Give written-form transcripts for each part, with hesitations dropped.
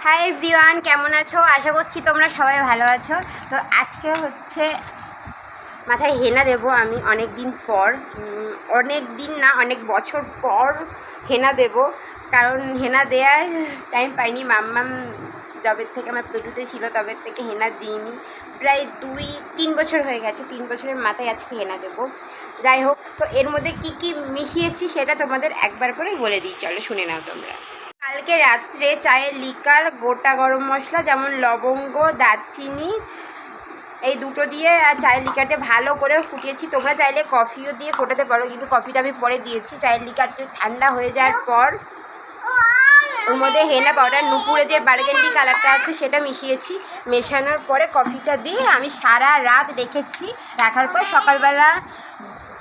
Hi everyone, কেমন আছো? আশা করছি তোমরা সবাই ভালো আছো। তো আজকে হচ্ছে মাথায় হেনা দেব আমি অনেক দিন পর, অনেক দিন না অনেক বছর পর হেনা দেব। কারণ হেনা দেওয়ার টাইম পাইনি। মাম্মাম যবের থেকে আমার পেটুতে ছিল তবের থেকে হেনা দিইনি, প্রায় 2-3 বছর হয়ে গেছে। 3 বছরের মাথায় আজকে হেনা দেব। যাই হোক, তো এর মধ্যে কি কি মিশিয়েছি সেটা তোমাদের একবার করে বলে দিই, চলো শুনে নাও তোমরা। কালকে রাত্রে চায়ের লিকার, গোটা গরম মশলা যেমন লবঙ্গ, দারচিনি, এই দুটো দিয়ে আর চায়ের লিকারটা ভালো করে ফুটিয়েছি। তোমরা চাইলে কফিও দিয়ে ফোটাতে পারো, কিন্তু কফিটা আমি পরে দিয়েছি। চায়ের লিকারটা ঠান্ডা হয়ে যাওয়ার পর ওর মধ্যে হেনা পাউডার, নুপুরে যে বার্গেন্ডি কালারটা আছে সেটা মিশিয়েছি। মেশানোর পরে কফিটা দিয়ে আমি সারা রাত রেখেছি। রাখার পর সকালবেলা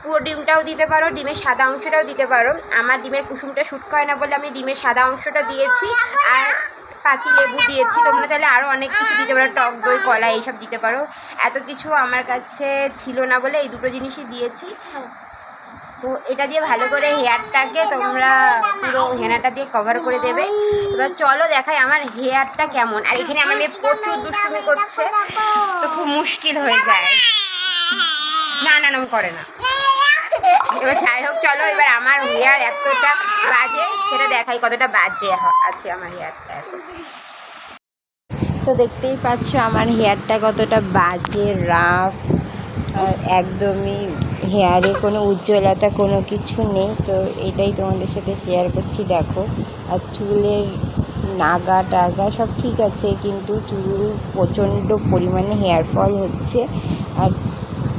পুরো ডিমটাও দিতে পারো, ডিমের সাদা অংশটাও দিতে পারো। আমার ডিমের কুসুমটা শ্যুট করে না বলে আমি ডিমের সাদা অংশটা দিয়েছি, আর পাতি লেবু দিয়েছি। তোমরা তাহলে আরও অনেক কিছু দিতে পারো, টক দই, কলা এইসব দিতে পারো। এত কিছু আমার কাছে ছিল না বলে এই দুটো জিনিসই দিয়েছি। তো এটা দিয়ে ভালো করে হেয়ারটাকে তোমরা পুরো হেনাটা দিয়ে কভার করে দেবে। এবার চলো দেখাই আমার হেয়ারটা কেমন। আর এখানে আমার মেয়ে প্রচুর দুষ্টুমি করছে, তো খুব মুশকিল হয়ে যায়। না না নাম করে না। এবার যাই হোক, চলো এবার আমার হেয়ার এতটা বাজে সেটা দেখাই, কতটা বাজে আছে আমার হেয়ারটা এখন। তো দেখতেই পাচ্ছ আমার হেয়ারটা কতটা বাজে, রাফ, একদমই হেয়ারে কোনো উজ্জ্বলতা কোনো কিছু নেই। তো এটাই তোমাদের সাথে শেয়ার করছি। দেখো, আর চুলের নাগা টাগা সব ঠিক আছে, কিন্তু চুল প্রচণ্ড পরিমাণে হেয়ার ফল হচ্ছে, আর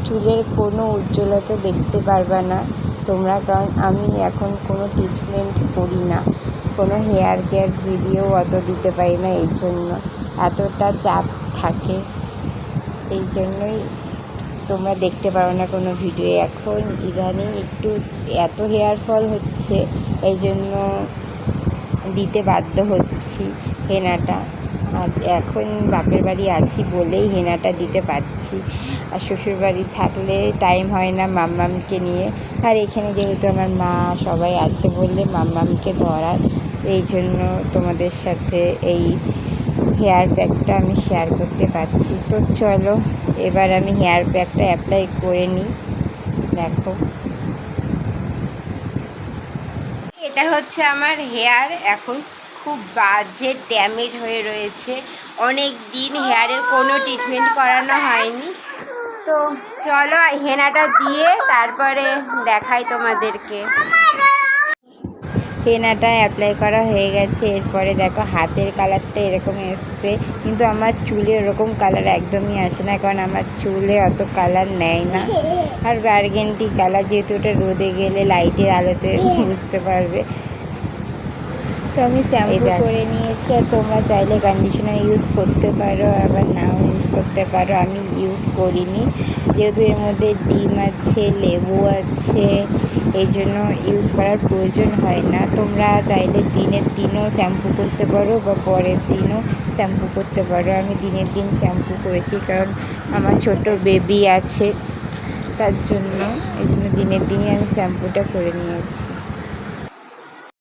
চুলের কোনো উজ্জ্বলতা দেখতে পারবে না তোমরা। কারণ আমি এখন কোনো ট্রিটমেন্ট করি না, কোনো হেয়ার কেয়ার ভিডিও অত দিতে পারি না, এই জন্য এতটা চাপ থাকে, এই জন্যই তোমরা দেখতে পারো না কোনো ভিডিও। এখন ইদানিং একটু এত হেয়ার ফল হচ্ছে, এই জন্য দিতে বাধ্য হচ্ছি হেনাটা। আর এখন বাপের বাড়ি আছি বলেই হেনাটা দিতে পারছি, আর শ্বশুরবাড়ি থাকলে টাইম হয় না মাম্মামকে নিয়ে। আর এখানে যেহেতু আমার মা সবাই আছে বললে মাম্মামকে ধরার, এই জন্য তোমাদের সাথে এই হেয়ার প্যাকটা আমি শেয়ার করতে পারছি। তো চলো এবার আমি হেয়ার প্যাকটা অ্যাপ্লাই করে নিই। দেখো, এটা হচ্ছে আমার হেয়ার। এখন খুব বাজে ড্যামেজ হয়ে রয়েছে, অনেক দিন হেয়ারের কোনো ট্রিটমেন্ট করানো হয়নি। তো চলো হেনাটা দিয়ে তারপরে দেখাই তোমাদেরকে। হেনাটা অ্যাপ্লাই করা হয়ে গেছে। এরপরে দেখো হাতের কালারটা এরকম এসছে, কিন্তু আমার চুলে ওরকম কালার একদমই আসে না, কারণ আমার চুলে অত কালার নেয় না। আর বার্গেন্ডি কালার, যেহেতু ওটা রোদে গেলে লাইটের আলোতে বুঝতে পারবে। তো আমি শ্যাম্পু করে নিয়েছি, আর তোমরা চাইলে কন্ডিশনার ইউজ করতে পারো, আবার নাও ইউজ করতে পারো। আমি ইউজ করিনি, যেহেতু এর মধ্যে ডিম আছে, লেবু আছে, এই জন্য ইউজ করার প্রয়োজন হয় না। তোমরা চাইলে দিনের দিনও শ্যাম্পু করতে পারো বা পরের দিনও শ্যাম্পু করতে পারো। আমি দিনের দিন শ্যাম্পু করেছি, কারণ আমার ছোট বেবি আছে, তার জন্য এই জন্য দিনের দিনই আমি শ্যাম্পুটা করে নিয়েছি।